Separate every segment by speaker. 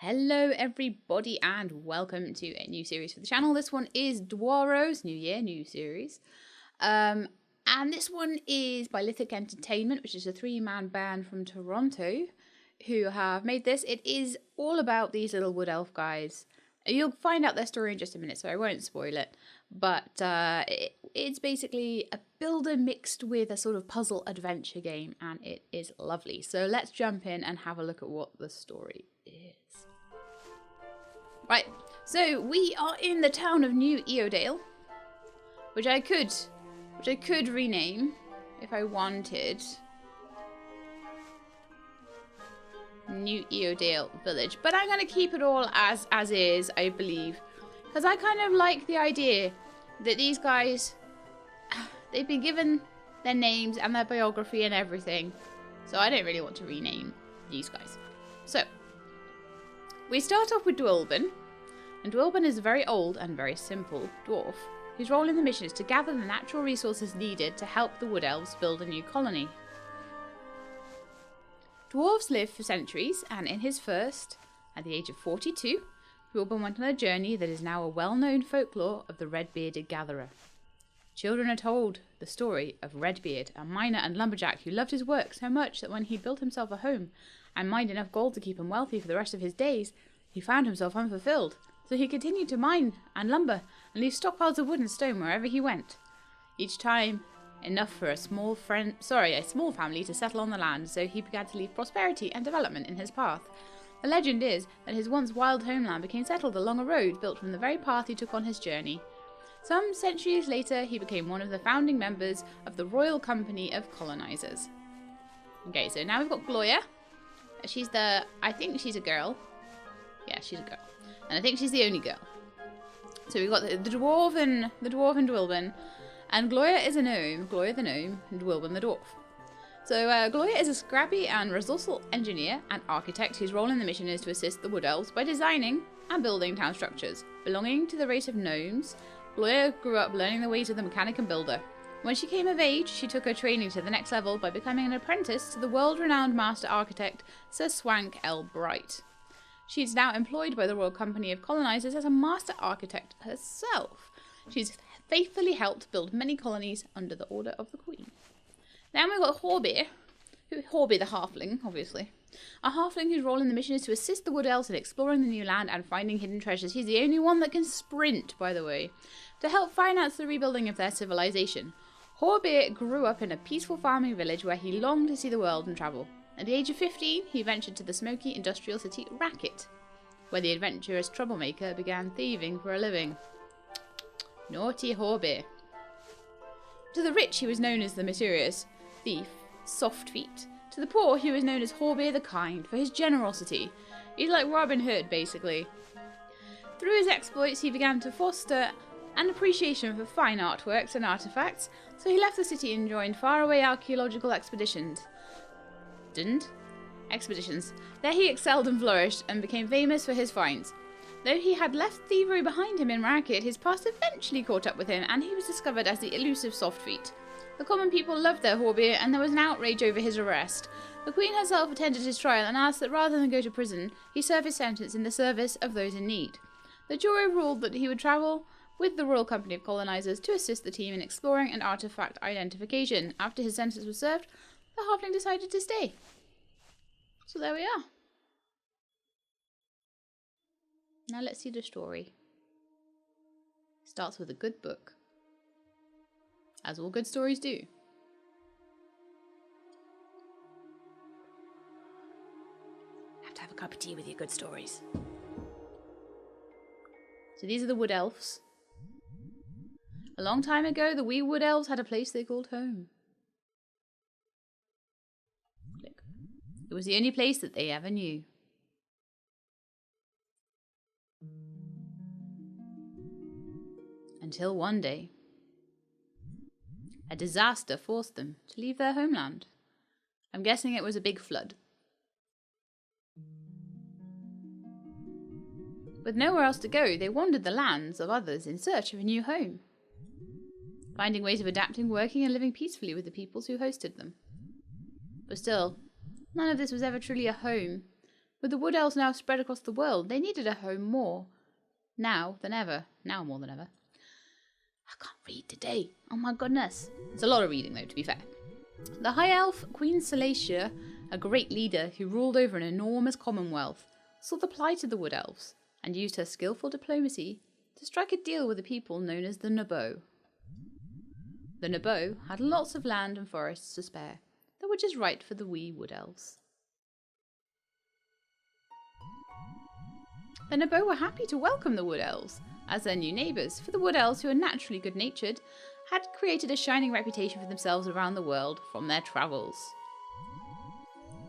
Speaker 1: Hello everybody and welcome to a new series for the channel. This one is Dwarrows, new year, new series. And this one is by Lithic Entertainment, which is a three-man band from Toronto who have made this. It is all about these little wood elf guys. You'll find out their story in just a minute, so I won't spoil it. But it's basically a builder mixed with a sort of puzzle adventure game, and it is lovely. So let's jump in and have a look at what the story is. Right, so we are in the town of New Eodale, which I could rename if I wanted. New Eodale Village, but I'm gonna keep it all as is, I believe, because I kind of like the idea that these guys, they've been given their names and their biography and everything, so I don't really want to rename these guys. So we start off with Dwylbin, and Dwylbin is a very old and very simple dwarf whose role in the mission is to gather the natural resources needed to help the wood elves build a new colony. Dwarves live for centuries, and in his first, at the age of 42, Dwylbin went on a journey that is now a well-known folklore of the red-bearded gatherer. Children are told the story of Redbeard, a miner and lumberjack who loved his work so much that when he built himself a home and mined enough gold to keep him wealthy for the rest of his days, he found himself unfulfilled, so he continued to mine and lumber and leave stockpiles of wood and stone wherever he went. Each time, enough for a small family to settle on the land, so he began to leave prosperity and development in his path. The legend is that his once wild homeland became settled along a road built from the very path he took on his journey. Some centuries later, he became one of the founding members of the Royal Company of Colonizers. Okay, so now we've got Gloria. I think she's a girl. Yeah, she's a girl. And I think she's the only girl. So we've got the dwarf and Dwylbin. And Gloria is a gnome, Gloria the gnome, and Dwylbin the dwarf. So Gloria is a scrappy and resourceful engineer and architect whose role in the mission is to assist the wood elves by designing and building town structures. Belonging to the race of gnomes, Gloria grew up learning the ways of the mechanic and builder. When she came of age, she took her training to the next level by becoming an apprentice to the world-renowned master architect, Sir Swank L. Bright. She is now employed by the Royal Company of Colonizers as a master architect herself. She's faithfully helped build many colonies under the order of the Queen. Then we've got Horby the halfling, obviously. A halfling whose role in the mission is to assist the wood elves in exploring the new land and finding hidden treasures. He's the only one that can sprint, by the way, to help finance the rebuilding of their civilization. Horby grew up in a peaceful farming village where he longed to see the world and travel. At the age of 15, he ventured to the smoky industrial city Racket, where the adventurous troublemaker began thieving for a living. Naughty Horby. To the rich, he was known as the mysterious thief, Soft Feet. To the poor, he was known as Horby the Kind for his generosity. He's like Robin Hood, basically. Through his exploits, he began to foster an appreciation for fine artworks and artifacts, so he left the city and joined faraway archaeological expeditions. There he excelled and flourished, and became famous for his finds. Though he had left thievery behind him in Racket, his past eventually caught up with him, and he was discovered as the elusive Soft Feet. The common people loved their Horby, and there was an outrage over his arrest. The Queen herself attended his trial and asked that rather than go to prison, he serve his sentence in the service of those in need. The jury ruled that he would travel with the Royal Company of Colonizers to assist the team in exploring and artifact identification. After his sentence was served, the halfling decided to stay. So there we are. Now let's see the story. Starts with a good book, as all good stories do. Have to have a cup of tea with your good stories. So these are the wood elves. A long time ago, the wee wood elves had a place they called home. Click. It was the only place that they ever knew. Until one day, a disaster forced them to leave their homeland. I'm guessing it was a big flood. With nowhere else to go, they wandered the lands of others in search of a new home, finding ways of adapting, working and living peacefully with the peoples who hosted them. But still, none of this was ever truly a home, With the wood elves now spread across the world, they needed a home more now than ever. Now more than ever. I can't read today. Oh my goodness. It's a lot of reading though, to be fair. The High Elf, Queen Celacia, a great leader who ruled over an enormous commonwealth, saw the plight of the wood elves and used her skillful diplomacy to strike a deal with the people known as the Naboo. The Naboo had lots of land and forests to spare that were just right for the wee wood elves. The Naboo were happy to welcome the wood elves as their new neighbours, for the wood elves, who are naturally good-natured, had created a shining reputation for themselves around the world from their travels.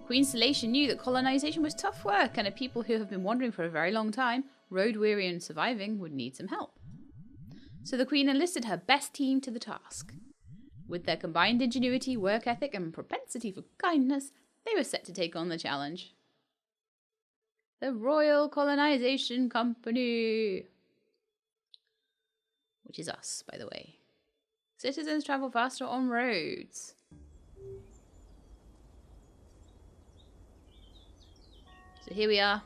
Speaker 1: Queen Celacia knew that colonization was tough work, and a people who have been wandering for a very long time, road-weary and surviving, would need some help. So the Queen enlisted her best team to the task. With their combined ingenuity, work ethic, and propensity for kindness, they were set to take on the challenge. The Royal Colonization Company! Which is us, by the way. Citizens travel faster on roads. So here we are.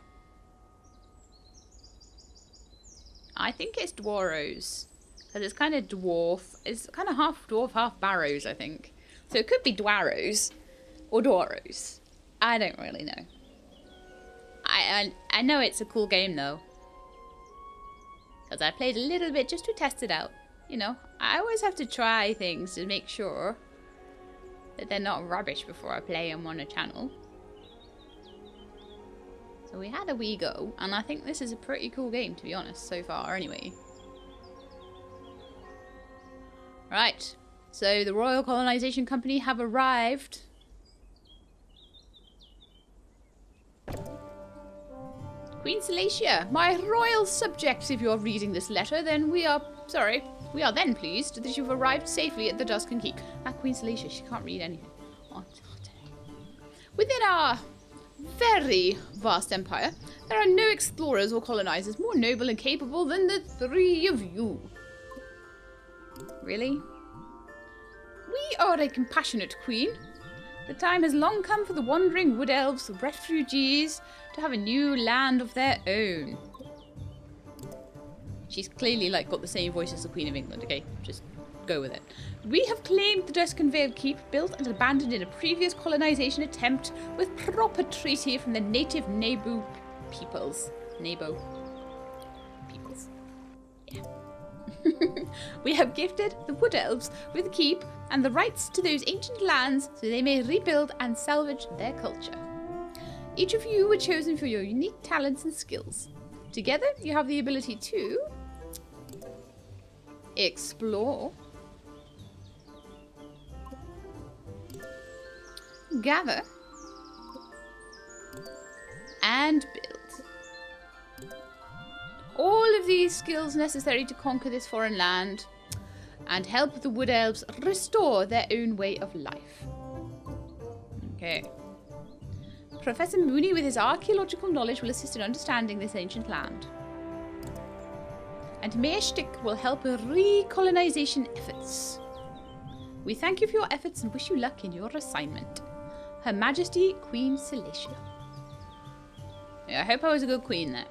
Speaker 1: I think it's Dwarrows. Because it's kind of dwarf. It's kind of half dwarf, half barrows, I think. So it could be Dwarrows. Or Dwarrows. I don't really know. I know it's a cool game, though. Because I played a little bit just to test it out. You know, I always have to try things to make sure that they're not rubbish before I play them on a channel. So we had a wee go, and I think this is a pretty cool game, to be honest, so far, anyway. Right, so the Royal Colonization Company have arrived. Queen Celacia, my royal subjects, if you're reading this letter, then we are then pleased that you've arrived safely at the Duscan Keep. That Queen Celacia, she can't read anything. Within our very vast empire, there are no explorers or colonizers more noble and capable than the three of you. Really? We are a compassionate queen. The time has long come for the wandering wood elves, the refugees, to have a new land of their own. She's clearly got the same voice as the Queen of England, okay? Just go with it. We have claimed the Duscan Vale Keep, built and abandoned in a previous colonization attempt with proper treaty from the native Naboo peoples. Naboo peoples. Yeah. We have gifted the wood elves with the keep and the rights to those ancient lands so they may rebuild and salvage their culture. Each of you were chosen for your unique talents and skills. Together, you have the ability to explore, gather, and build. All of these skills necessary to conquer this foreign land and help the wood elves restore their own way of life. Okay. Professor Mooney, with his archaeological knowledge, will assist in understanding this ancient land. And Mayor Stick will help with recolonization efforts. We thank you for your efforts and wish you luck in your assignment. Her Majesty, Queen Celacia. Yeah, I hope I was a good queen there.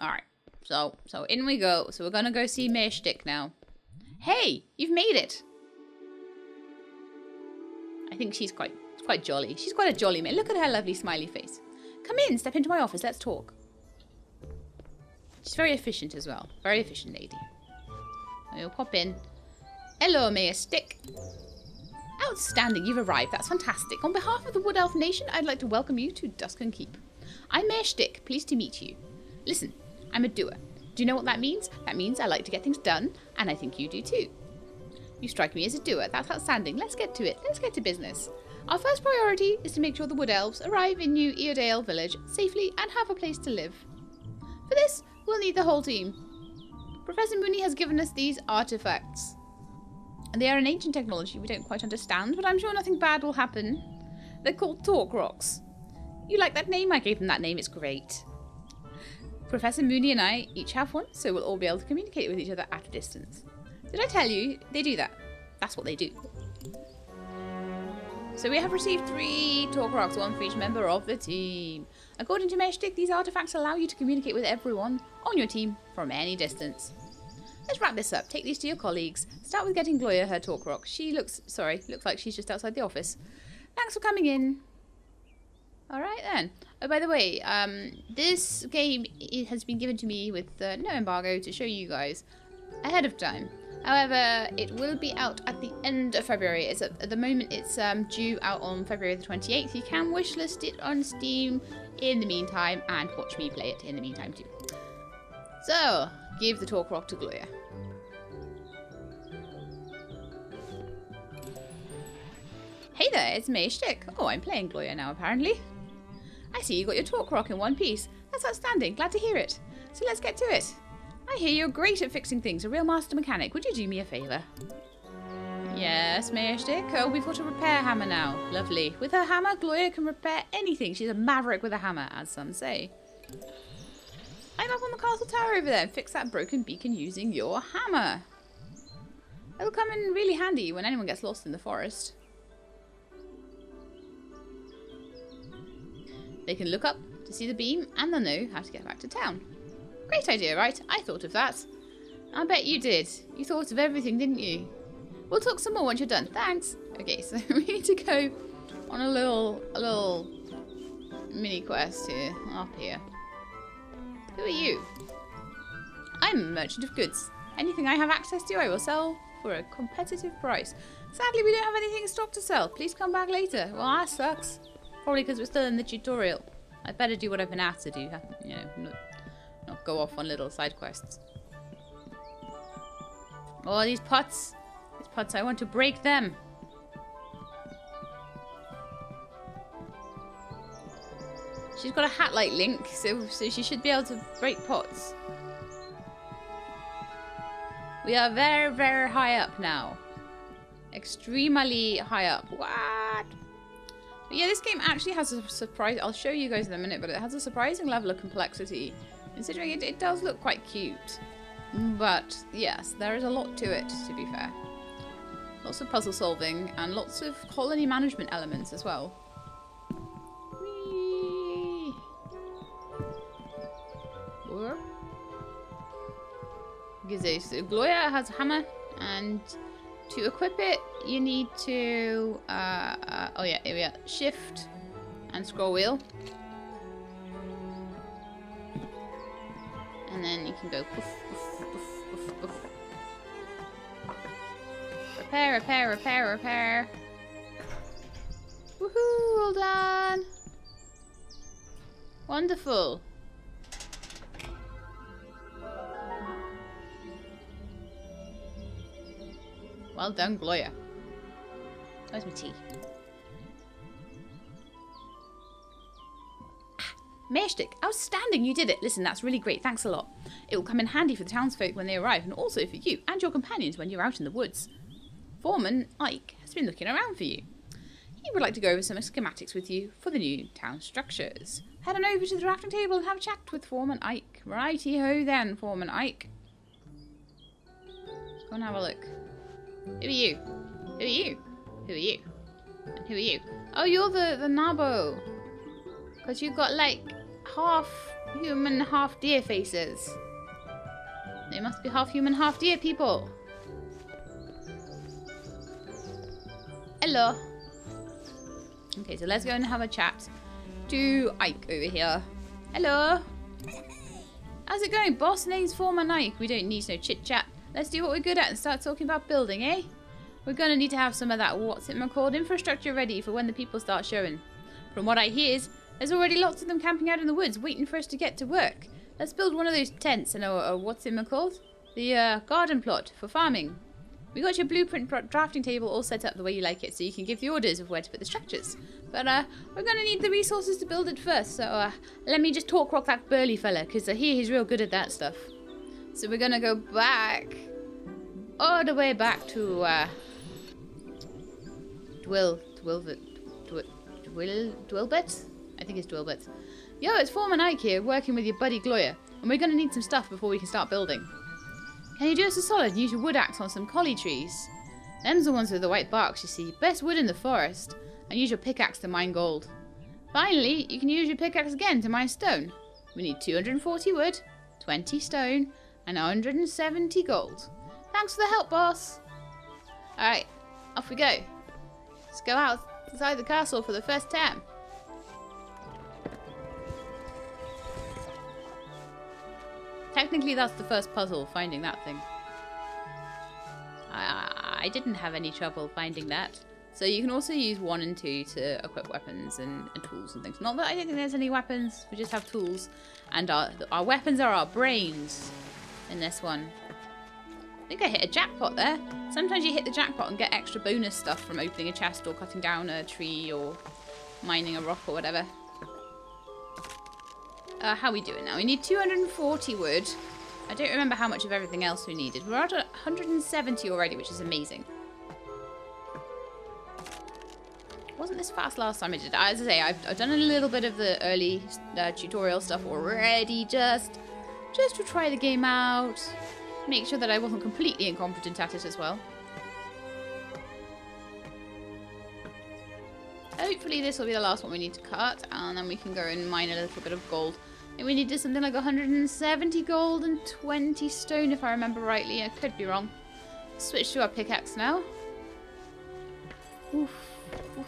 Speaker 1: Alright, so in we go. So we're gonna go see Mayor Stick now. Hey, you've made it! I think she's quite jolly. She's quite a jolly maid. Look at her lovely smiley face. Come in, step into my office, let's talk. She's very efficient as well. Very efficient lady. We'll pop in. Hello, Mayor Stick. Outstanding, you've arrived. That's fantastic. On behalf of the Wood Elf Nation, I'd like to welcome you to Duscan Keep. I'm Mayor Stick, pleased to meet you. Listen, I'm a doer. Do you know what that means? That means I like to get things done, and I think you do too. You strike me as a doer. That's outstanding. Let's get to it. Let's get to business. Our first priority is to make sure the Wood Elves arrive in New Eardale Village safely and have a place to live. For this, we'll need the whole team. Professor Mooney has given us these artifacts. And they are an ancient technology we don't quite understand, but I'm sure nothing bad will happen. They're called Talk Rocks. You like that name? I gave them that name. It's great. Professor Mooney and I each have one, so we'll all be able to communicate with each other at a distance. Did I tell you they do that? That's what they do. So we have received 3 talk rocks, 1 for each member of the team. According to Meshtik, these artifacts allow you to communicate with everyone on your team from any distance. Let's wrap this up. Take these to your colleagues. Start with getting Gloria her talk rock. Looks like she's just outside the office. Thanks for coming in. Alright then. Oh, by the way, this game has been given to me with no embargo to show you guys ahead of time. However, it will be out at the end of February. At the moment, it's due out on February the 28th. You can wishlist it on Steam in the meantime and watch me play it in the meantime too. So, give the talk rock to Gloria. Hey there, it's Meshtik. Oh, I'm playing Gloria now apparently. I see you got your talk rock in one piece. That's outstanding. Glad to hear it. So let's get to it. I hear you're great at fixing things, a real master mechanic. Would you do me a favour? Yes, Meshtik. Oh, we've got a repair hammer now. Lovely. With her hammer, Gloria can repair anything. She's a maverick with a hammer, as some say. I'm up on the castle tower over there and fix that broken beacon using your hammer. It'll come in really handy when anyone gets lost in the forest. They can look up to see the beam and they'll know how to get back to town. Great idea, right? I thought of that. I bet you did. You thought of everything, didn't you? We'll talk some more once you're done. Thanks. Okay, so we need to go on a little mini quest here, up here. Who are you? I'm a merchant of goods. Anything I have access to, I will sell for a competitive price. Sadly, we don't have anything in stock to sell. Please come back later. Well, that sucks. Probably because we're still in the tutorial. I'd better do what I've been asked to do. You know, not go off on little side quests. Oh, these pots. These pots, I want to break them. She's got a hat like Link, so she should be able to break pots. We are very, very high up now. Extremely high up. What? But yeah, this game actually has a surprise. I'll show you guys in a minute, but it has a surprising level of complexity, considering it does look quite cute. But yes, there is a lot to it, to be fair. Lots of puzzle solving and lots of colony management elements as well. Whee! Okay, so Gloria has a hammer, and to equip it, you need to, oh yeah, here we are, shift and scroll wheel. And then you can go poof, poof, poof, poof, poof. Repair, repair, repair, repair. Woohoo, well done. Wonderful. Well done, Gloria. Where's my tea? Meshtik, outstanding, you did it. Listen, that's really great. Thanks a lot. It will come in handy for the townsfolk when they arrive, and also for you and your companions when you're out in the woods. Foreman Ike has been looking around for you. He would like to go over some schematics with you for the new town structures. Head on over to the drafting table and have a chat with Foreman Ike. Righty-ho then, Foreman Ike. Let's go and have a look. Who are you? Who are you? Who are you? And who are you? Oh, you're the Nabo. Because you've got like half human, half deer faces. They must be half human, half deer people. Hello. Okay, so let's go and have a chat to Ike over here. Hello. How's it going? Boss name's Foreman Ike. We don't need no chit-chat. Let's do what we're good at and start talking about building, eh? We're going to need to have some of that what's-it-called infrastructure ready for when the people start showing. From what I hear, there's already lots of them camping out in the woods waiting for us to get to work. Let's build one of those tents and what's-it-called? The garden plot for farming. We got your blueprint drafting table all set up the way you like it, so you can give the orders of where to put the structures. But we're going to need the resources to build it first, so let me just talk rock that burly fella, because I hear he's real good at that stuff. So we're going to go back, all the way back to Dwilbet? I think it's Dwilbet. Yo, it's Foreman Ike here, working with your buddy Gloria, and we're going to need some stuff before we can start building. Can you do us a solid and use your wood axe on some collie trees? Them's the ones with the white barks, you see. Best wood in the forest. and use your pickaxe to mine gold. Finally, you can use your pickaxe again to mine stone. We need 240 wood, 20 stone, and 170 gold. Thanks for the help, boss. Alright, off we go. Let's go outside the castle for the first time. Technically, that's the first puzzle, finding that thing. I didn't have any trouble finding that. So you can also use 1 and 2 to equip weapons and tools and things. Not that I don't think there's any weapons, we just have tools. And our weapons are our brains in this one. I think I hit a jackpot there. Sometimes you hit the jackpot and get extra bonus stuff from opening a chest or cutting down a tree or mining a rock or whatever. How are we doing now? We need 240 wood. I don't remember how much of everything else we needed. We're at 170 already, which is amazing. Wasn't this fast last time I did it? As I say, I've done a little bit of the early tutorial stuff already, just to try the game out. Make sure that I wasn't completely incompetent at it as well. Hopefully this will be the last one we need to cut, and then we can go and mine a little bit of gold. And we needed something like 170 gold and 20 stone, if I remember rightly. I could be wrong. Switch to our pickaxe now. Oof. Oof.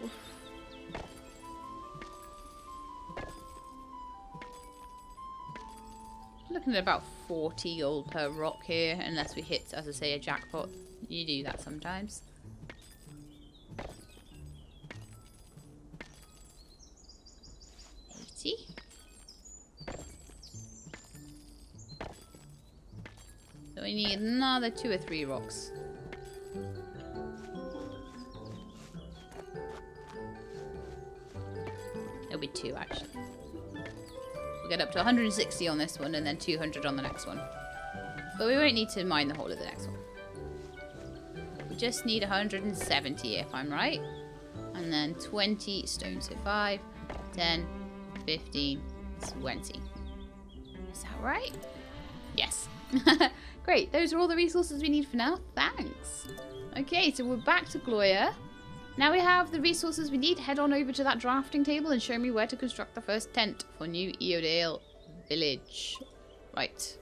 Speaker 1: Oof. Looking at about 40 gold per rock here, unless we hit, as I say, a jackpot. You do that sometimes. So we need another 2 or 3 rocks. It'll be 2 actually. We'll get up to 160 on this one and then 200 on the next one. But we won't need to mine the whole of the next one. We just need 170 if I'm right. And then 20 stone. So 5, 10, 15, 20. Is that right? Yes. Great, those are all the resources we need for now. Thanks. Okay, so we're back to Gloria. Now we have the resources we need. Head on over to that drafting table and show me where to construct the first tent for New Eodale Village. Right.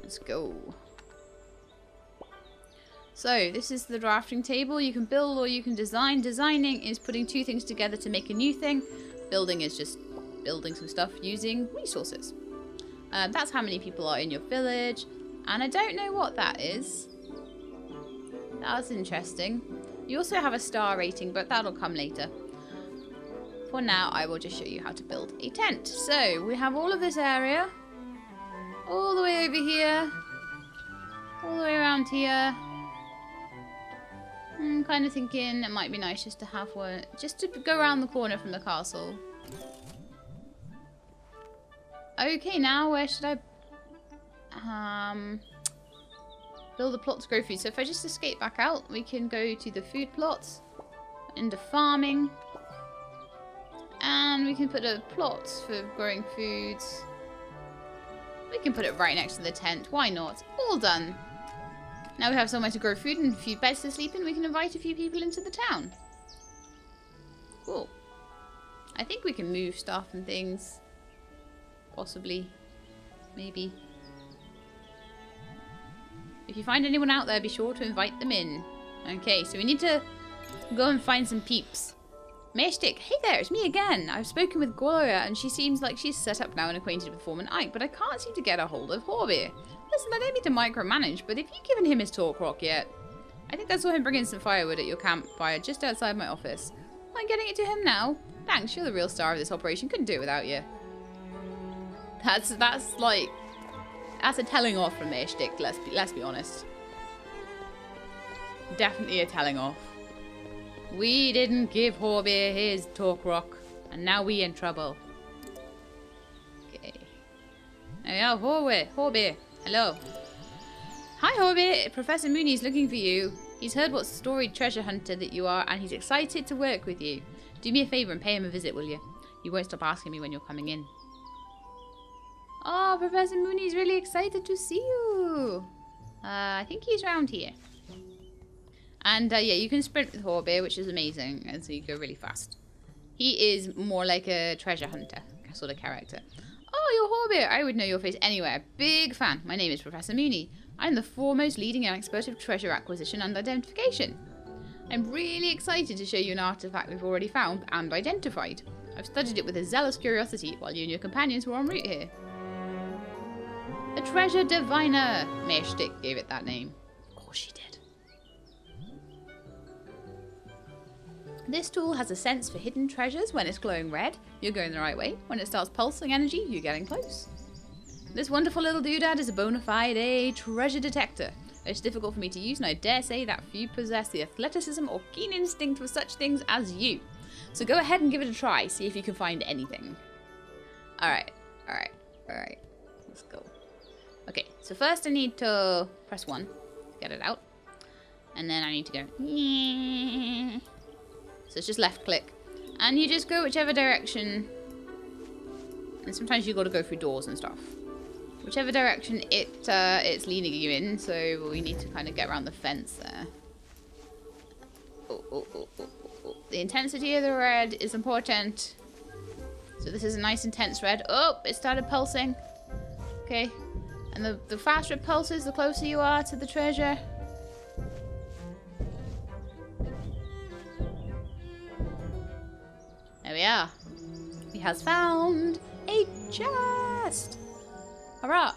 Speaker 1: Let's go. So, this is the drafting table. You can build or you can design. Designing is putting 2 things together to make a new thing. Building is just building some stuff using resources. That's how many people are in your village. And I don't know what that is. That's interesting. You also have a star rating, but that'll come later. For now, I will just show you how to build a tent. So, we have all of this area. All the way over here. All the way around here. I'm kind of thinking it might be nice just to have one, just to go around the corner from the castle. Okay, now where should I build a plot to grow food? So if I just escape back out, we can go to the food plots, into farming, and we can put a plot for growing foods. We can put it right next to the tent. Why not? All done. Now we have somewhere to grow food and a few beds to sleep in. We can invite a few people into the town. Cool. I think we can move stuff and things. Possibly. Maybe. If you find anyone out there, be sure to invite them in. Okay, so we need to go and find some peeps. Mayorstick, hey there, it's me again. I've spoken with Gloria and she seems like she's set up now and acquainted with Foreman Ike, but I can't seem to get a hold of Horby. Listen, I don't mean to micromanage, but have you given him his talk rock yet? I think I saw him bringing some firewood at your campfire just outside my office. I'm getting it to him now. Thanks, you're the real star of this operation. Couldn't do it without you. That's a telling off from Mayorstick, let's be honest. Definitely a telling off. We didn't give Horby his talk rock, and now we in trouble. Okay. Now, Horby. Hello. Hi, Horby. Professor Mooney's looking for you. He's heard what storied treasure hunter that you are, and he's excited to work with you. Do me a favour and pay him a visit, will you? You won't stop asking me when you're coming in. Oh, Professor Mooney's really excited to see you. I think he's around here. And yeah, you can sprint with Horbear, which is amazing, and so you go really fast. He is more like a treasure hunter sort of character. Oh, you're Horbear. I would know your face anywhere. Big fan. My name is Professor Mooney. I'm the foremost leading expert of treasure acquisition and identification. I'm really excited to show you an artifact we've already found and identified. I've studied it with a zealous curiosity while you and your companions were en route here. The Treasure Diviner. Mayor Stick gave it that name. Of course she did. This tool has a sense for hidden treasures. When it's glowing red, you're going the right way. When it starts pulsing energy, you're getting close. This wonderful little doodad is a bona fide treasure detector. It's difficult for me to use, and I dare say that few possess the athleticism or keen instinct for such things as you. So go ahead and give it a try, see if you can find anything. Alright. Let's go. Okay, so first I need to press 1 to get it out. And then I need to go... So it's just left click. And you just go whichever direction. And sometimes you got to go through doors and stuff. Whichever direction it's leaning you in. So we need to kind of get around the fence there. The intensity of the red is important. So this is a nice intense red. Oh, it started pulsing. Okay. And the faster it pulses, the closer you are to the treasure. There we are. He has found a chest. Hurrah.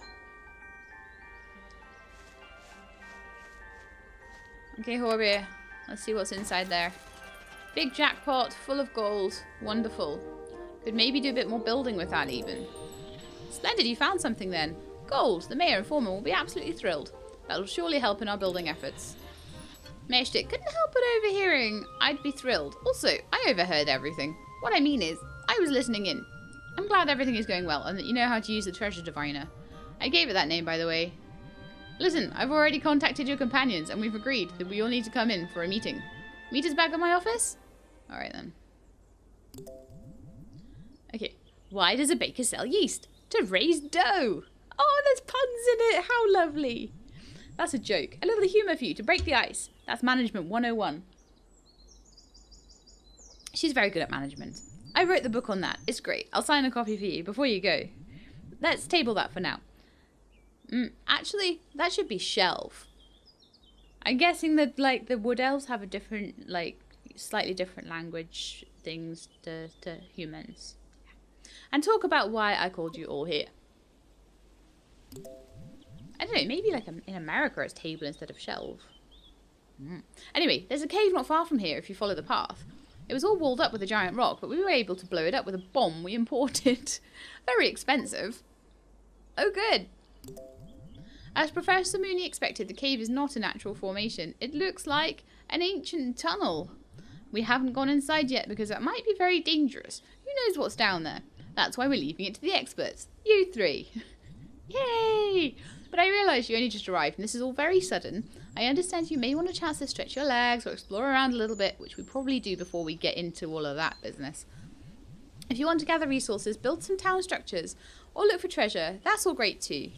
Speaker 1: Okay, Horbear. Let's see what's inside there. Big jackpot, full of gold. Wonderful. Could maybe do a bit more building with that even. Splendid, you found something then. Gold. The mayor and foreman will be absolutely thrilled. That'll surely help in our building efforts. Mayor Stick, couldn't help but overhearing. I'd be thrilled. Also, I overheard everything. What I mean is, I was listening in. I'm glad everything is going well and that you know how to use the Treasure Diviner. I gave it that name, by the way. Listen, I've already contacted your companions and we've agreed that we all need to come in for a meeting. Meet us back at my office? Alright then. Okay. Why does a baker sell yeast? To raise dough. Oh, there's puns in it. How lovely. That's a joke. A little humour for you to break the ice. That's Management 101. She's very good at management. I wrote the book on that. It's great. I'll sign a copy for you before you go. Let's table that for now. Actually, that should be shelf. I'm guessing that, like, the wood elves have a different, like, slightly different language things to humans. And talk about why I called you all here. I don't know, maybe like in America it's table instead of shelf. Anyway, there's a cave not far from here if you follow the path. It was all walled up with a giant rock, but we were able to blow it up with a bomb we imported. Very expensive. Oh, good. As Professor Mooney expected, the cave is not a natural formation. It looks like an ancient tunnel. We haven't gone inside yet because that might be very dangerous. Who knows what's down there? That's why we're leaving it to the experts. You three. Yay! But I realise you only just arrived and this is all very sudden. I understand you may want a chance to stretch your legs or explore around a little bit, which we probably do before we get into all of that business. If you want to gather resources, build some town structures, or look for treasure, that's all great too.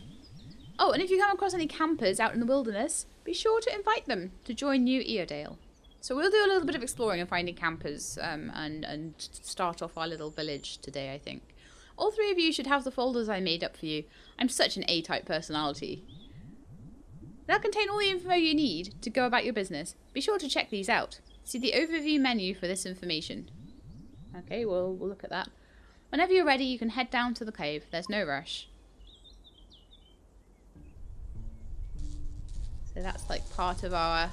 Speaker 1: Oh, and if you come across any campers out in the wilderness, be sure to invite them to join New Eardale. So we'll do a little bit of exploring and finding campers and start off our little village today, I think. All three of you should have the folders I made up for you. I'm such an A-type personality. They'll contain all the info you need to go about your business. Be sure to check these out. See the overview menu for this information. Okay, we'll look at that. Whenever you're ready, you can head down to the cave. There's no rush. So that's like part of our...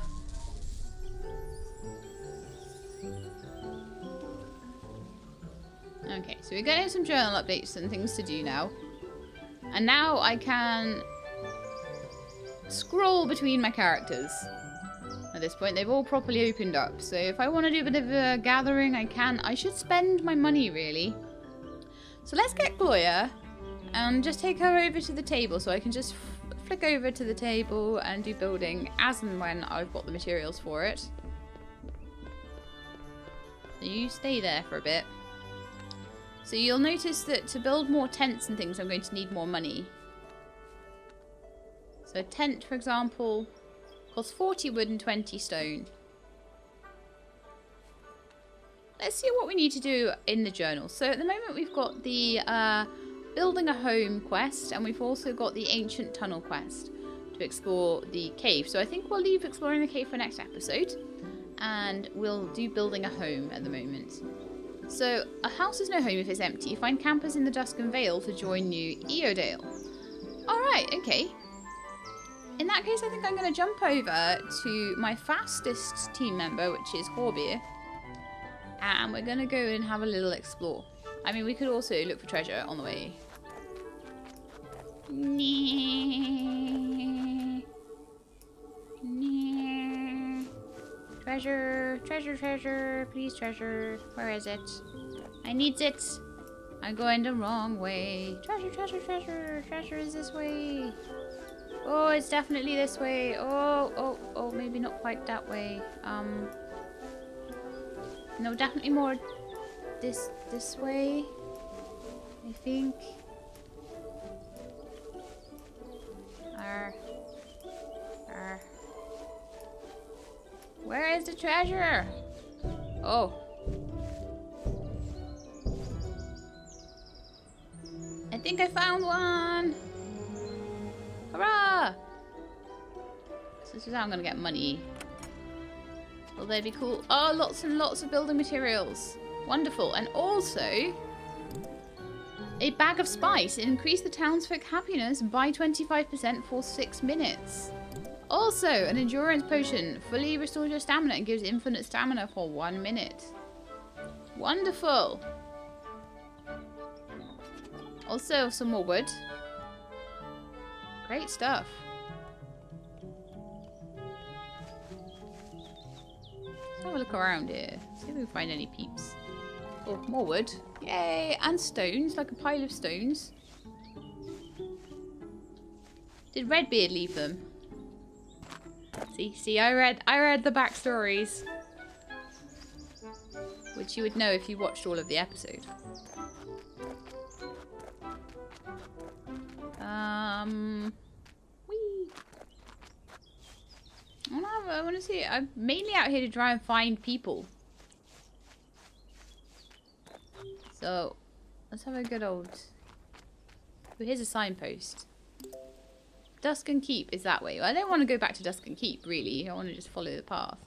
Speaker 1: Okay, so we're getting some journal updates and things to do now. And now I can scroll between my characters. At this point, they've all properly opened up. So if I want to do a bit of a gathering, I can. I should spend my money, really. So let's get Gloria and just take her over to the table so I can just flick over to the table and do building as and when I've got the materials for it. So you stay there for a bit. So you'll notice that to build more tents and things, I'm going to need more money. So a tent, for example, costs 40 wood and 20 stone. let's see what we need to do in the journal. So at the moment we've got the building a home quest, and we've also got the ancient tunnel quest to explore the cave. So I think we'll leave exploring the cave for next episode, and we'll do building a home at the moment. So a house is no home if it's empty. Find campers in the Duskan Vale to join New Eodale. Alright, okay. In that case, I think I'm going to jump over to my fastest team member, which is Horbeer. And we're going to go and have a little explore. I mean, we could also look for treasure on the way. Treasure, treasure, treasure, please treasure. Where is it? I need it. I'm going the wrong way. Treasure, treasure, treasure. Treasure is this way. Oh, it's definitely this way. Oh, maybe not quite that way. No, definitely more this way, I think. Where is the treasure? Oh. I think I found one. Hurrah! So this is how I'm gonna get money. Will they be cool? Oh, lots and lots of building materials. Wonderful. And also a bag of spice. Increase the townsfolk happiness by 25% for 6 minutes. Also, an endurance potion. Fully restores your stamina and gives infinite stamina for 1 minute. Wonderful. Also, some more wood. Great stuff. Let's have a look around here. See if we can find any peeps. Oh, more wood. Yay! And stones, like a pile of stones. Did Redbeard leave them? See, I read the backstories. Which you would know if you watched all of the episode. Whee. I want to see. I'm mainly out here to try and find people. So, let's have a good old... Oh, here's a signpost. Duskan Keep is that way. Well, I don't want to go back to Duskan Keep, really. I want to just follow the path.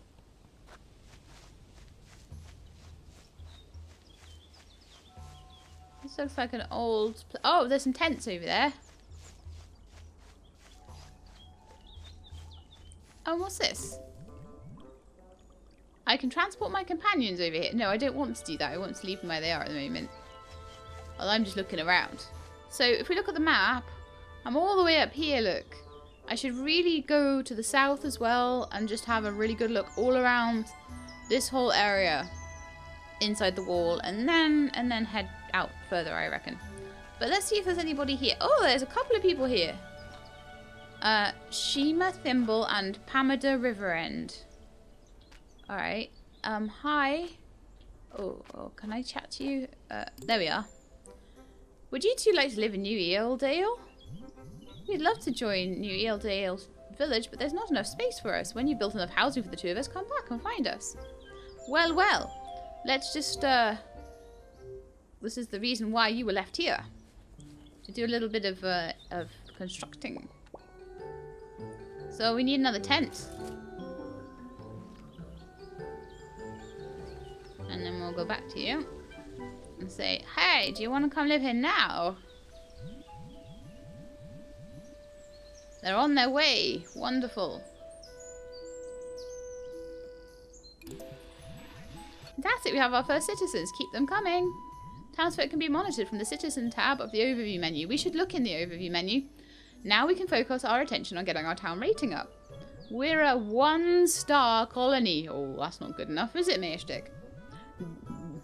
Speaker 1: This looks like an old... Oh, there's some tents over there. Oh, what's this? I can transport my companions over here. No, I don't want to do that. I want to leave them where they are at the moment. Well, I'm just looking around. So, if we look at the map, I'm all the way up here, look. I should really go to the south as well and just have a really good look all around this whole area inside the wall, and then head out further, I reckon. But let's see if there's anybody here. Oh, there's a couple of people here. Shima Thimble and Pamada Riverend. Alright. Hi. Oh, can I chat to you? There we are. Would you two like to live in New Ealdale? We'd love to join New Ealdale's village, but there's not enough space for us. When you've built enough housing for the two of us, come back and find us. Well. Let's just, this is the reason why you were left here. To do a little bit of constructing. So we need another tent. And then we'll go back to you. And say, hey, do you want to come live here now? They're on their way. Wonderful. Fantastic, we have our first citizens. Keep them coming. Townsfolk can be monitored from the citizen tab of the overview menu. We should look in the overview menu. Now we can focus our attention on getting our town rating up. We're a 1-star colony. Oh, that's not good enough, is it, Mayorstick?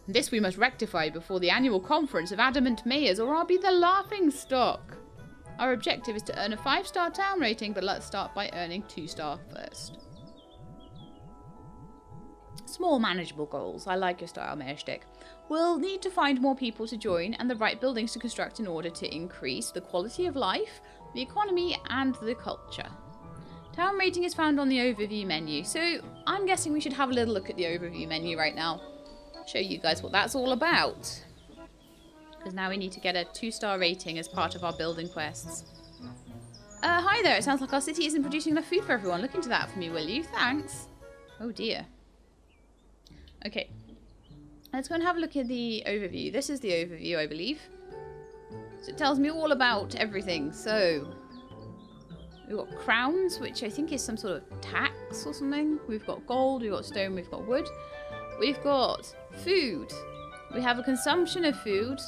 Speaker 1: This we must rectify before the annual conference of adamant mayors, or I'll be the laughing stock. Our objective is to earn a 5-star town rating, but let's start by earning 2-star first. Small, manageable goals. I like your style, Mayorstick. We'll need to find more people to join and the right buildings to construct in order to increase the quality of life, the economy, and the culture. Town rating is found on the overview menu, so I'm guessing we should have a little look at the overview menu right now. show you guys what that's all about. Because now we need to get a 2-star rating as part of our building quests. Hi there, it sounds like our city isn't producing enough food for everyone. Look into that for me, will you? Thanks. Oh dear. Okay. Let's go and have a look at the overview. This is the overview, I believe. So it tells me all about everything. So, we've got crowns, which I think is some sort of tax or something. We've got gold, we've got stone, we've got wood. We've got food. We have a consumption of food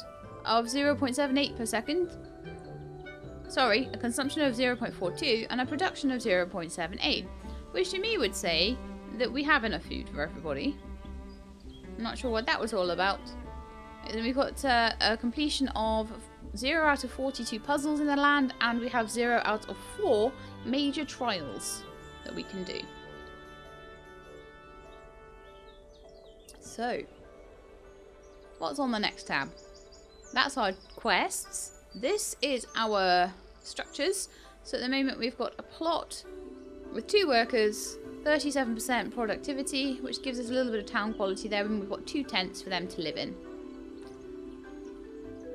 Speaker 1: of 0.78 per second. Sorry, a consumption of 0.42 and a production of 0.78. Which to me would say that we have enough food for everybody. I'm not sure what that was all about. And then we've got a completion of 0 out of 42 puzzles in the land, and we have 0 out of 4 major trials that we can do. So, what's on the next tab? That's our quests. This is our structures. So at the moment we've got a plot with 2 workers, 37% productivity, which gives us a little bit of town quality there, and we've got 2 tents for them to live in.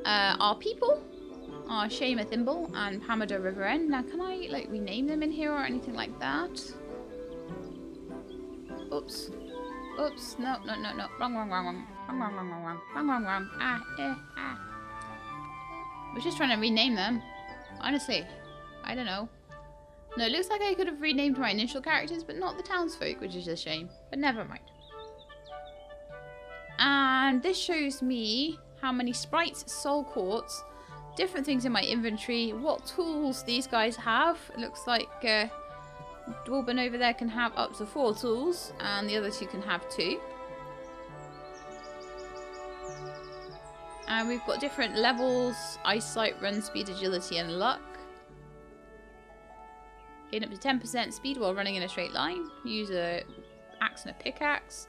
Speaker 1: Our people are Shama Thimble and Hamada Riverend. Now can I like rename them in here or anything like that? Oops. Oops. No. Wrong. Ah. I was just trying to rename them. Honestly. I don't know. No, it looks like I could have renamed my initial characters, but not the townsfolk, which is a shame. But never mind. And this shows me how many sprites, soul quartz, different things in my inventory, what tools these guys have. It looks like Dwarven over there can have up to 4 tools, and the other 2 can have 2. And we've got different levels: eyesight, run speed, agility, and luck. Gain up to 10% speed while running in a straight line. Use a axe and a pickaxe.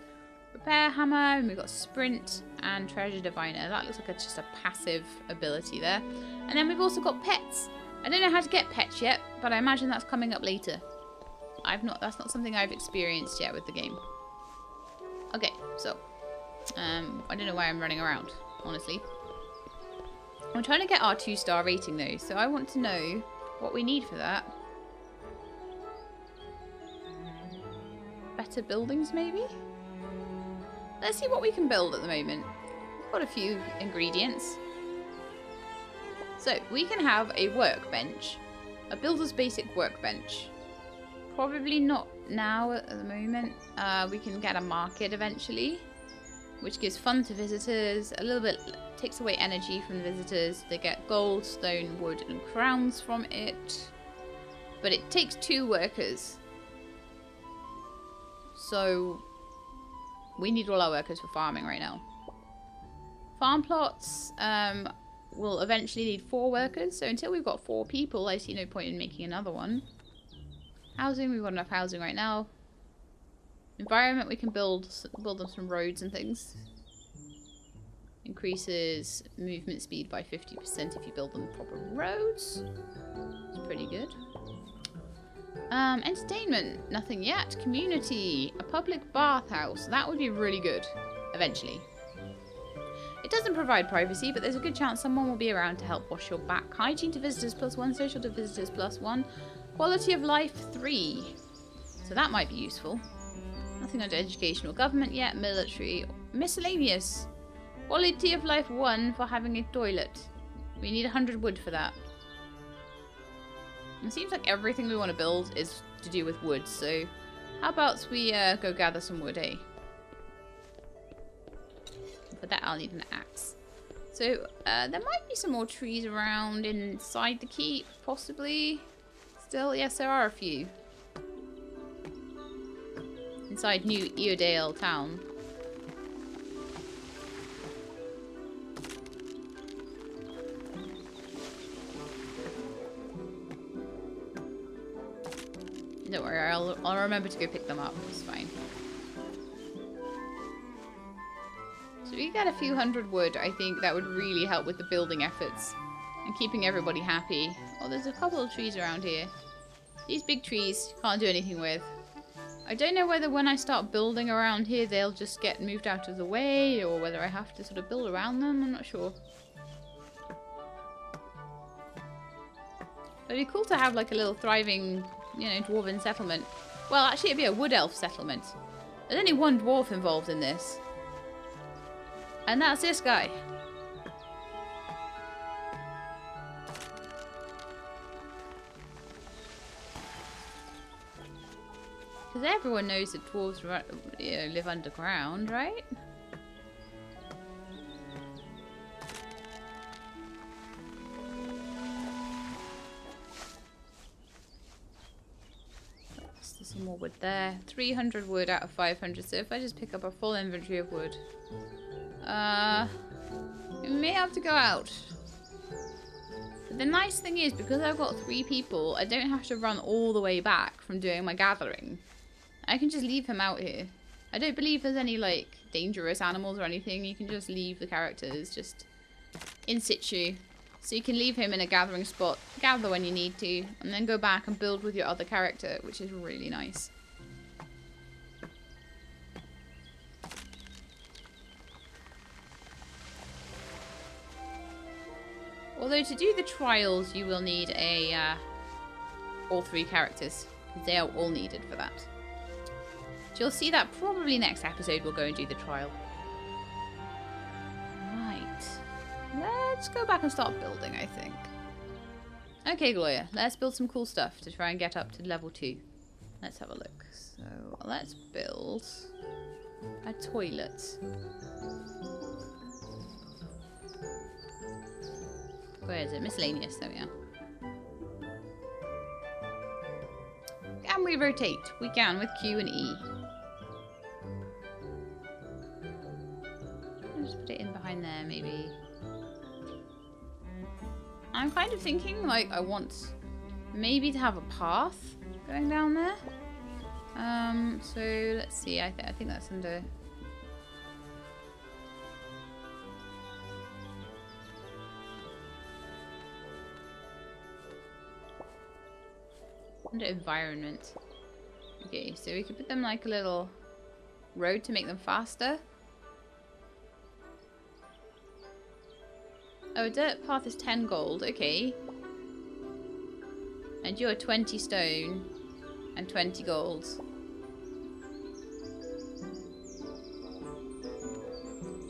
Speaker 1: Repair hammer, and we've got sprint and treasure diviner. That looks like just a passive ability there. And then we've also got pets. I don't know how to get pets yet, but I imagine that's coming up later. That's not something I've experienced yet with the game. Okay, so I don't know why I'm running around, honestly. I'm trying to get our 2-star rating though, so I want to know what we need for that. Better buildings maybe? Let's see what we can build at the moment. We've got a few ingredients. So we can have a workbench. A builder's basic workbench. Probably not now at the moment. We can get a market eventually, which gives fun to visitors. A little bit takes away energy from the visitors. They get gold, stone, wood, and crowns from it. But it takes 2 workers. So we need all our workers for farming right now. Farm plots will eventually need 4 workers. So until we've got 4 people, I see no point in making another one. Housing, we've got enough housing right now. Environment, we can build them some roads and things. Increases movement speed by 50% if you build them proper roads. It's pretty good. Entertainment, nothing yet. Community, a public bathhouse. That would be really good, eventually. It doesn't provide privacy, but there's a good chance someone will be around to help wash your back. Hygiene to visitors +1, social to visitors +1. Quality of life 3. So that might be useful. Nothing under education or government yet. Military. Miscellaneous. Quality of life 1 for having a toilet. We need 100 wood for that. It seems like everything we want to build is to do with wood, so how about we go gather some wood, eh? For that I'll need an axe. So there might be some more trees around inside the keep, possibly. Still, yes, there are a few. Inside New Eodale town. Don't worry, I'll remember to go pick them up. It's fine. So we get a few hundred wood. I think that would really help with the building efforts and keeping everybody happy. Oh, there's a couple of trees around here. These big trees, can't do anything with. I don't know whether when I start building around here they'll just get moved out of the way or whether I have to sort of build around them. I'm not sure. But it'd be cool to have like a little thriving, you know, dwarven settlement. Well, actually it'd be a wood elf settlement. There's only one dwarf involved in this. And that's this guy. Because everyone knows that dwarves, you know, live underground, right? There's some more wood there. 300 wood out of 500. So if I just pick up a full inventory of wood, we may have to go out. But the nice thing is, because I've got 3 people, I don't have to run all the way back from doing my gathering. I can just leave him out here. I don't believe there's any, like, dangerous animals or anything. You can just leave the characters just in situ. So you can leave him in a gathering spot, gather when you need to, and then go back and build with your other character, which is really nice. Although to do the trials, you will need all 3 characters. They are all needed for that. So you'll see that probably next episode we'll go and do the trial. Right. Let's go back and start building, I think. Okay, Gloria. Let's build some cool stuff to try and get up to level 2. Let's have a look. So, let's build a toilet. Where is it? Miscellaneous. There we are. Can we rotate? We can with Q and E. Just put it in behind there, maybe. I'm kind of thinking, like, I want maybe to have a path going down there. So let's see. I think that's under. Under environment. Okay, so we could put them like a little road to make them faster. Oh, a dirt path is 10 gold. Okay. And you're 20 stone and 20 gold.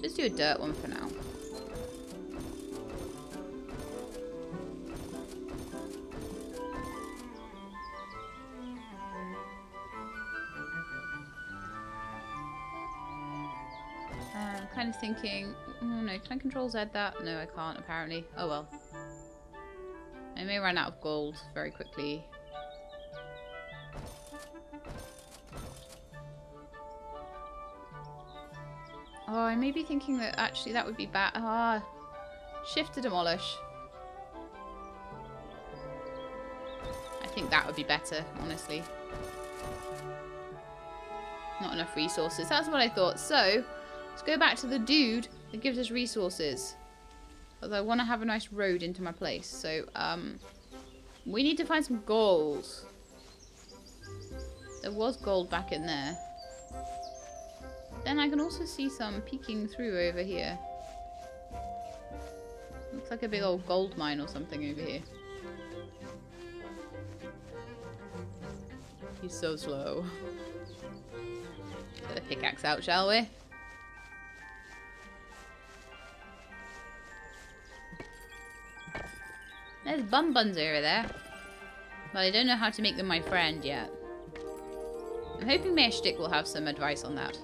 Speaker 1: Just do a dirt one for now. I'm kind of thinking, oh no, can I control Z that? No, I can't apparently. Oh well. I may run out of gold very quickly. Oh, I may be thinking that actually that would be bad. Ah, shift to demolish. I think that would be better, honestly. Not enough resources. That's what I thought. So, let's go back to the dude that gives us resources. Although I want to have a nice road into my place. So, we need to find some gold. There was gold back in there. Then I can also see some peeking through over here. Looks like a big old gold mine or something over here. He's so slow. Get the pickaxe out, shall we? There's bun-buns over there. But I don't know how to make them my friend yet. I'm hoping Meshtik will have some advice on that.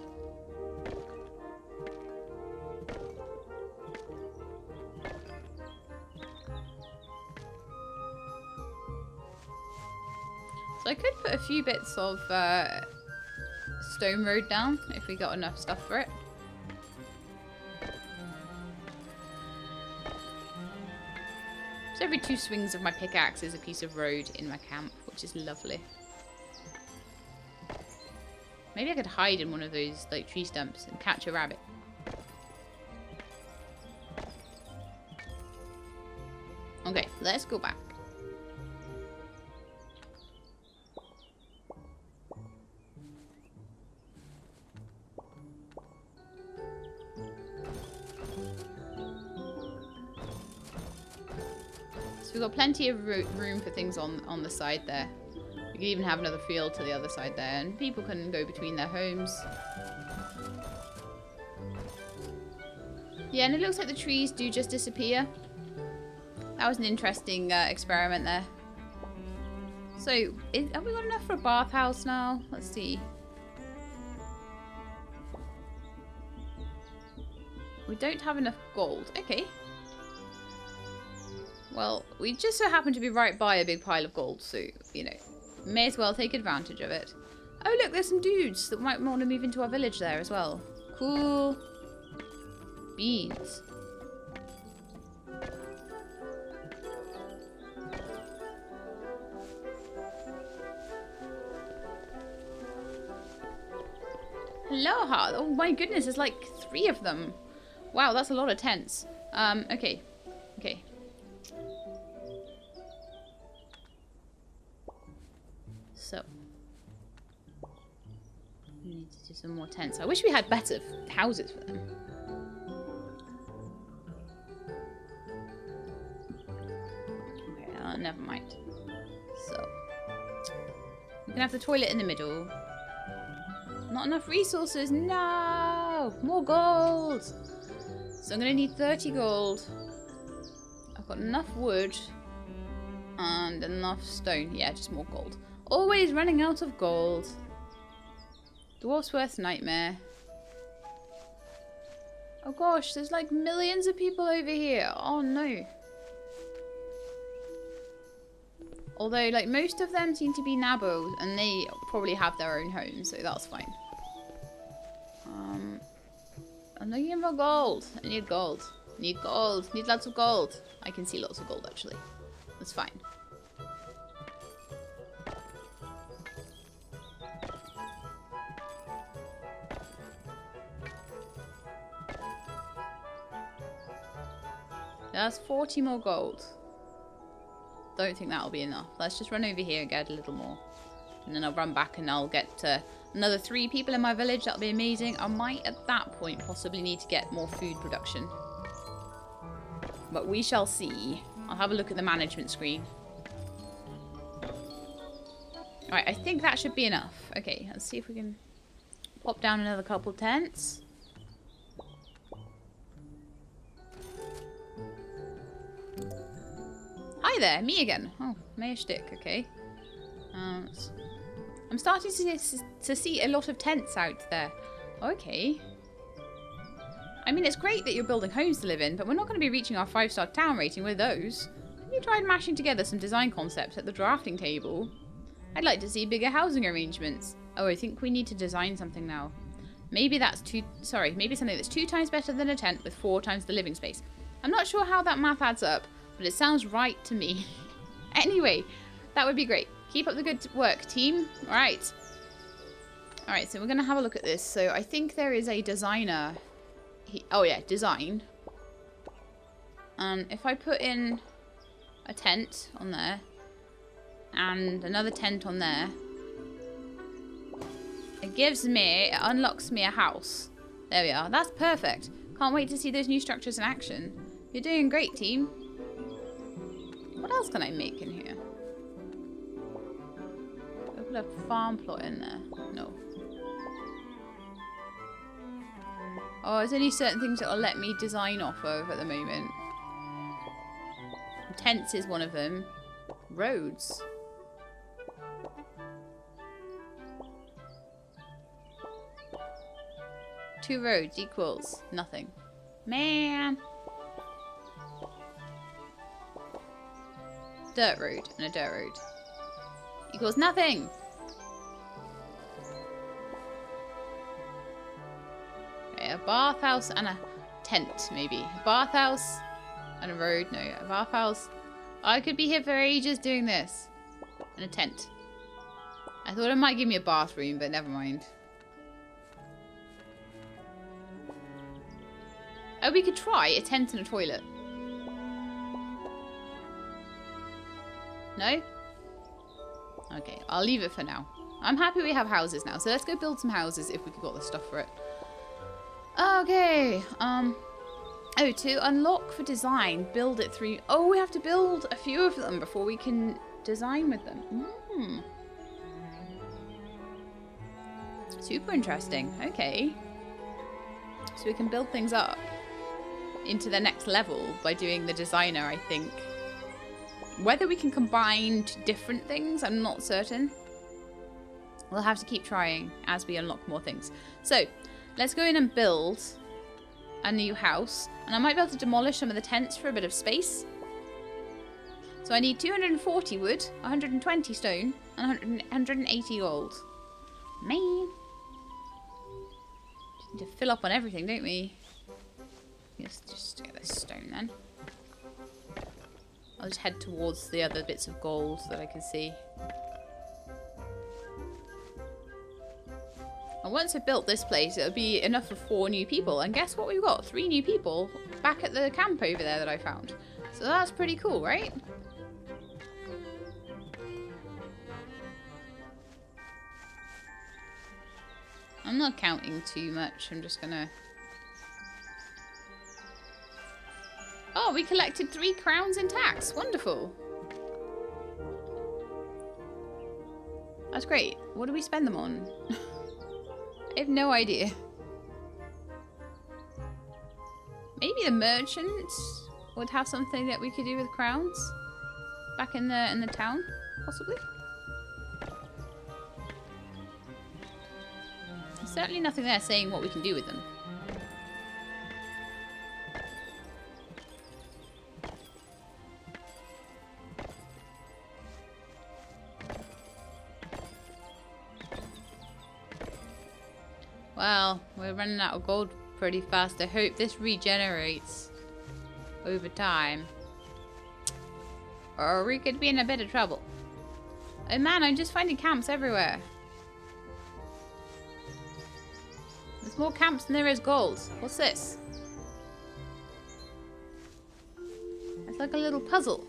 Speaker 1: So I could put a few bits of stone road down if we got enough stuff for it. So every 2 swings of my pickaxe is a piece of road in my camp, which is lovely. Maybe I could hide in one of those like tree stumps and catch a rabbit. Okay, let's go back. So we've got plenty of room for things on the side there. We can even have another field to the other side there, and people can go between their homes. Yeah, and it looks like the trees do just disappear. That was an interesting experiment there. So, have we got enough for a bathhouse now? Let's see. We don't have enough gold. Okay. Well, we just so happen to be right by a big pile of gold, so, you know, may as well take advantage of it. Oh, look, there's some dudes that might want to move into our village there as well. Cool. Beans. Aloha! Oh my goodness, there's like 3 of them. Wow, that's a lot of tents. Okay. Okay. So. We need to do some more tents. I wish we had better houses for them. Okay, never mind. So. We can have the toilet in the middle. Not enough resources. No! More gold! So I'm going to need 30 gold. I've got enough wood. And enough stone. Yeah, just more gold. Always running out of gold. Dwarfsworth's nightmare. Oh gosh, there's like millions of people over here. Oh no. Although, like, most of them seem to be nabos, and they probably have their own homes, so that's fine. I'm looking for gold. I need gold. Need gold. Need lots of gold. I can see lots of gold, actually. That's fine. That's 40 more gold. Don't think that'll be enough. Let's just run over here and get a little more. And then I'll run back and I'll get another 3 people in my village. That'll be amazing. I might, at that point, possibly need to get more food production. But we shall see. I'll have a look at the management screen. Alright, I think that should be enough. Okay, let's see if we can pop down another couple tents. Hi there, me again. Oh, Mayor Shtick, okay. I'm starting to see a lot of tents out there. Okay. I mean, it's great that you're building homes to live in, but we're not going to be reaching our 5-star town rating with those. Have you tried mashing together some design concepts at the drafting table? I'd like to see bigger housing arrangements. Oh, I think we need to design something now. Maybe that's maybe something that's 2 times better than a tent with 4 times the living space. I'm not sure how that math adds up, but it sounds right to me. Anyway, that would be great. Keep up the good work, team. Alright. Alright, so we're going to have a look at this. So I think there is a designer. Oh yeah, design. And if I put in a tent on there and another tent on there, it unlocks me a house. There we are. That's perfect. Can't wait to see those new structures in action. You're doing great, team. What else can I make in here? I put a farm plot in there. No. Oh, there's only certain things that will let me design off of at the moment. Tents is one of them. Roads. Two roads equals nothing. Man. Dirt road and a dirt road equals nothing. Okay, a bathhouse and a tent, maybe. A bathhouse and a road. No, a bathhouse. I could be here for ages doing this. And a tent. I thought it might give me a bathroom, but never mind. Oh, we could try a tent and a toilet. No? Okay, I'll leave it for now. I'm happy we have houses now, so let's go build some houses if we got the stuff for it. Okay, I Oh, to unlock for design, build it through... Oh, we have to build a few of them before we can design with them. Mm. Super interesting. Okay. So we can build things up into the next level by doing the designer, I think. Whether we can combine different things, I'm not certain. We'll have to keep trying as we unlock more things. So, let's go in and build a new house. And I might be able to demolish some of the tents for a bit of space. So I need 240 wood, 120 stone, and 180 gold. Man. Just need to fill up on everything, don't we? Let's just get this stone then. I'll just head towards the other bits of gold that I can see. And once I've built this place, it'll be enough for 4 new people. And guess what we've got? 3 new people back at the camp over there that I found. So that's pretty cool, right? I'm not counting too much. I'm just gonna... Oh, we collected 3 crowns in tax. Wonderful. That's great. What do we spend them on? I have no idea. Maybe the merchant would have something that we could do with crowns back in the town, possibly. There's certainly nothing there saying what we can do with them. Well, we're running out of gold pretty fast. I hope this regenerates over time. Or we could be in a bit of trouble. Oh man, I'm just finding camps everywhere. There's more camps than there is gold. What's this? It's like a little puzzle.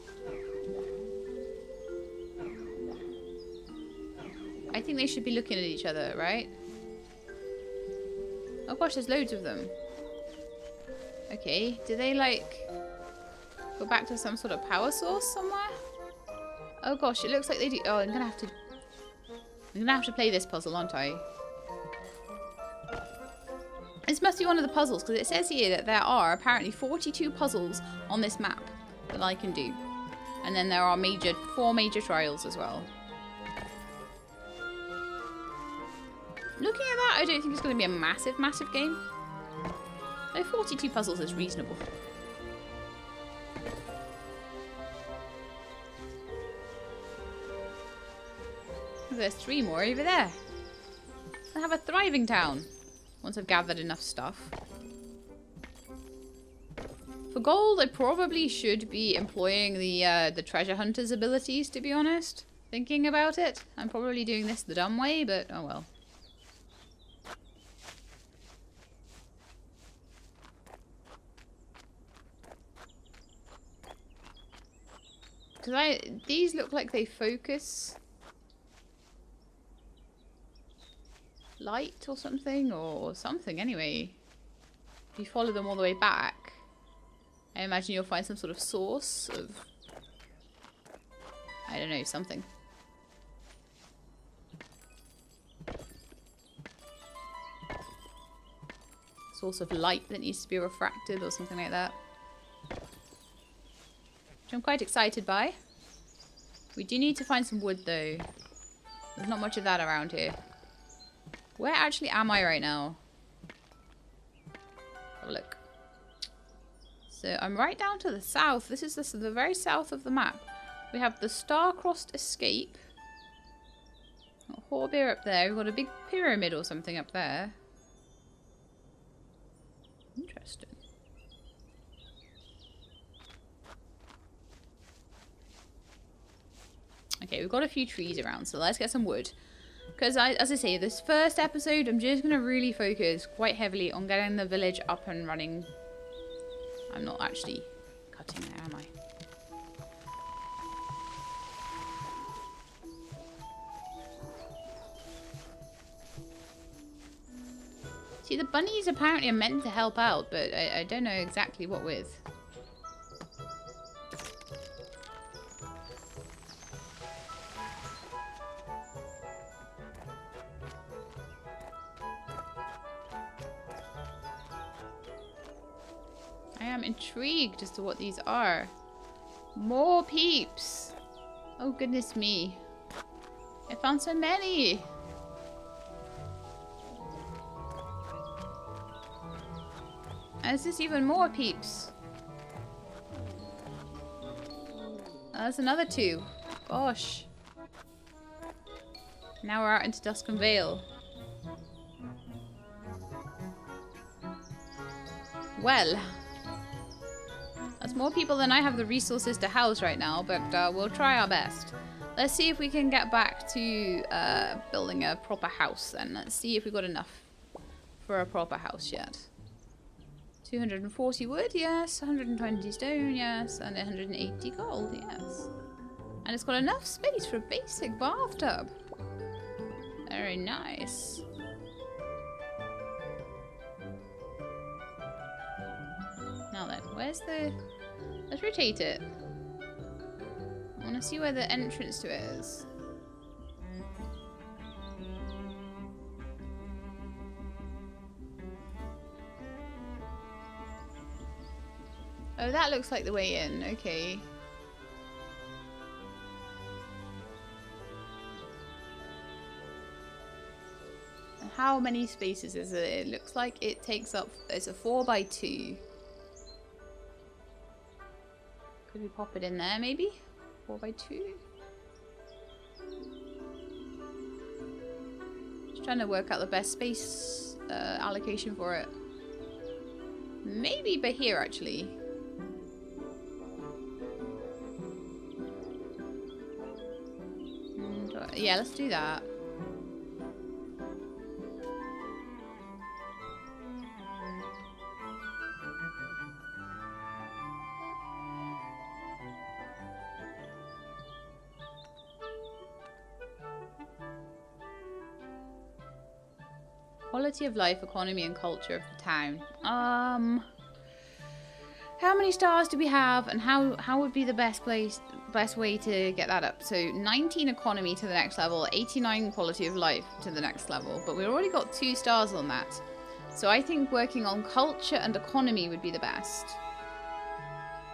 Speaker 1: I think they should be looking at each other, right? Oh gosh, there's loads of them. Okay, do they like go back to some sort of power source somewhere? Oh gosh, it looks like they do. Oh, I'm gonna have to play this puzzle, aren't I? This must be one of the puzzles because it says here that there are apparently 42 puzzles on this map that I can do, and then there are 4 major trials as well. Looking at that, I don't think it's going to be a massive, massive game. Though 42 puzzles is reasonable. There's 3 more over there. I have a thriving town. Once I've gathered enough stuff. For gold, I probably should be employing the treasure hunter's abilities, to be honest. Thinking about it. I'm probably doing this the dumb way, but oh well. Because these look like they focus light or something anyway. If you follow them all the way back, I imagine you'll find some sort of source of, I don't know, something. Source of light that needs to be refracted or something like that. Which I'm quite excited by. We do need to find some wood though. There's not much of that around here. Where actually am I right now? Have a look. So I'm right down to the south. This is the very south of the map. We have the star-crossed escape. Got Horbeer up there. We've got a big pyramid or something up there. Interesting. Okay, we've got a few trees around, so let's get some wood. Because, as I say, this first episode, I'm just going to really focus quite heavily on getting the village up and running. I'm not actually cutting there, am I? See, the bunnies apparently are meant to help out, but I don't know exactly what with. I am intrigued as to what these are. More peeps! Oh goodness me. I found so many! Is this even more peeps? That's another 2. Gosh. Now we're out into Dusk and Vale. Well. That's more people than I have the resources to house right now, but we'll try our best. Let's see if we can get back to building a proper house then. Let's see if we've got enough for a proper house yet. 240 wood, yes. 120 stone, yes. And 180 gold, yes. And it's got enough space for a basic bathtub. Very nice. Now then, where's the... Let's rotate it. I want to see where the entrance to it is. Oh, that looks like the way in. Okay. And how many spaces is it? It looks like it takes up... It's a 4x2. Could we pop it in there, maybe? 4x2? Just trying to work out the best space allocation for it. Maybe by here, actually. Yeah, let's do that. Quality of life, economy, and culture of the town. How many stars do we have, and how would be the best way to get that up? So 19 economy to the next level, 89 quality of life to the next level, but we've already got 2 stars on that. So I think working on culture and economy would be the best.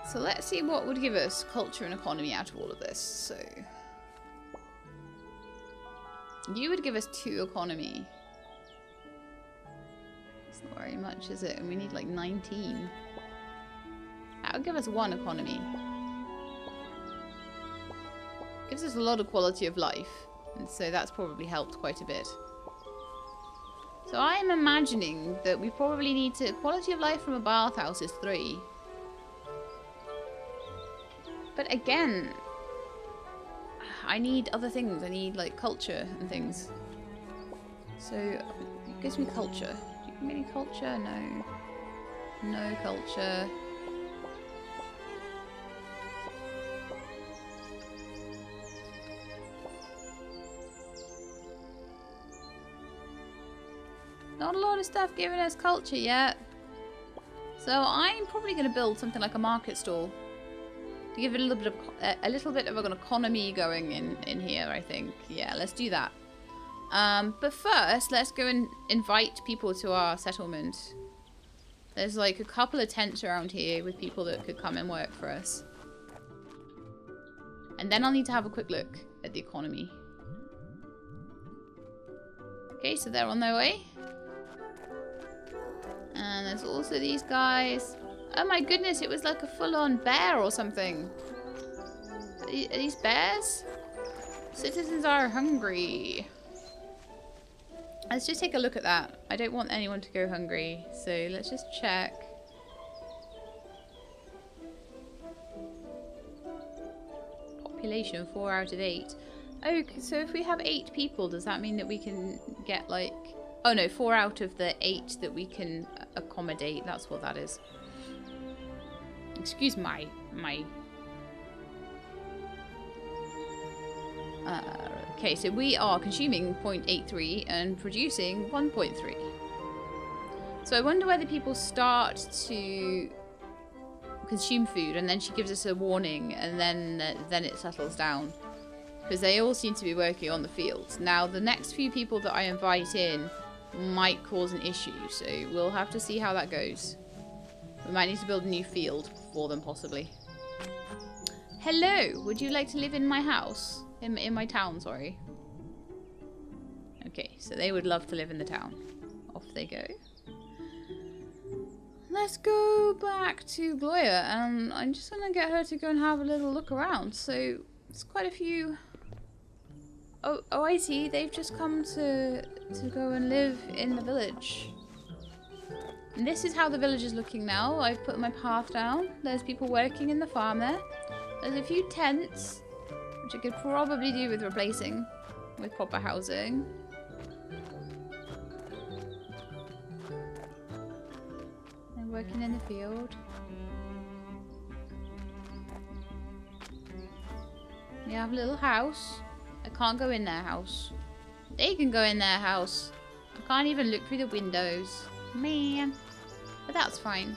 Speaker 1: So let's see what would give us culture and economy out of all of this. So you would give us 2 economy. It's not very much, is it? And we need like 19. That would give us 1 economy. Gives us a lot of quality of life, and so that's probably helped quite a bit. So I'm imagining that we probably need to... Quality of life from a bathhouse is 3. But again, I need other things. I need like culture and things. So it gives me culture. Do you give me any culture? No. No culture. Not a lot of stuff giving us culture yet. So I'm probably going to build something like a market stall to give it a little bit of an economy going in here, I think. Yeah, let's do that. But first, let's go and invite people to our settlement. There's like a couple of tents around here with people that could come and work for us. And then I'll need to have a quick look at the economy. Okay, so they're on their way. And there's also these guys. Oh my goodness, it was like a full-on bear or something. Are these bears? Citizens are hungry. Let's just take a look at that. I don't want anyone to go hungry, so let's just check. Population 4 out of 8. Oh, so if we have 8 people, does that mean that we can get like... Oh no, 4 out of the 8 that we can accommodate. That's what that is. Excuse my... okay, so we are consuming 0.83 and producing 1.3. So I wonder whether people start to consume food and then she gives us a warning and then it settles down. Because they all seem to be working on the fields. Now, the next few people that I invite in might cause an issue, so we'll have to see how that goes. We might need to build a new field for them, possibly. Hello, would you like to live in my house? In my town, sorry. Okay, so they would love to live in the town. Off they go. Let's go back to Gloria, and I'm just gonna get her to go and have a little look around. So, it's quite a few... Oh, I see. They've just come to go and live in the village. And this is how the village is looking now. I've put my path down. There's people working in the farm there. There's a few tents, which I could probably do with replacing with proper housing. They're working in the field. They have a little house. I can't go in their house. They can go in their house. I can't even look through the windows. Man. But that's fine.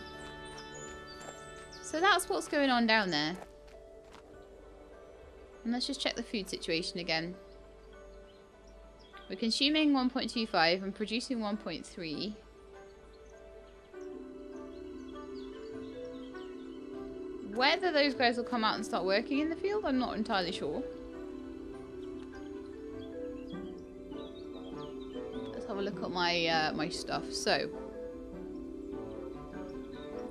Speaker 1: So that's what's going on down there. And let's just check the food situation again. We're consuming 1.25 and producing 1.3. Whether those guys will come out and start working in the field, I'm not entirely sure. Have a look at my my stuff. So,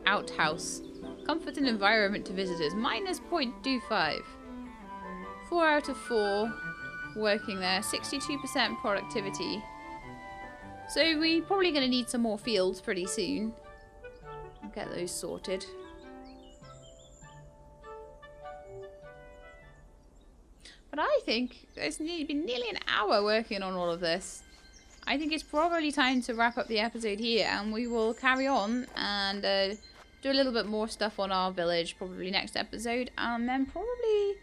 Speaker 1: outhouse, comfort and environment to visitors, minus 0.25. 4 out of 4 working there. 62% productivity. So we're probably going to need some more fields pretty soon. I'll get those sorted. But I think it's been nearly an hour working on all of this. I think it's probably time to wrap up the episode here, and we will carry on and do a little bit more stuff on our village probably next episode, and then probably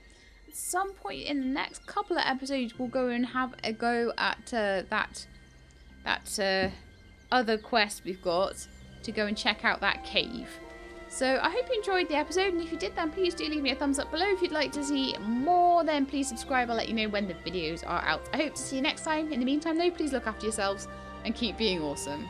Speaker 1: at some point in the next couple of episodes we'll go and have a go at that other quest we've got to go and check out that cave. So I hope you enjoyed the episode, and if you did, then please do leave me a thumbs up below. If you'd like to see more, then please subscribe. I'll let you know when the videos are out. I hope to see you next time. In the meantime though, please look after yourselves and keep being awesome.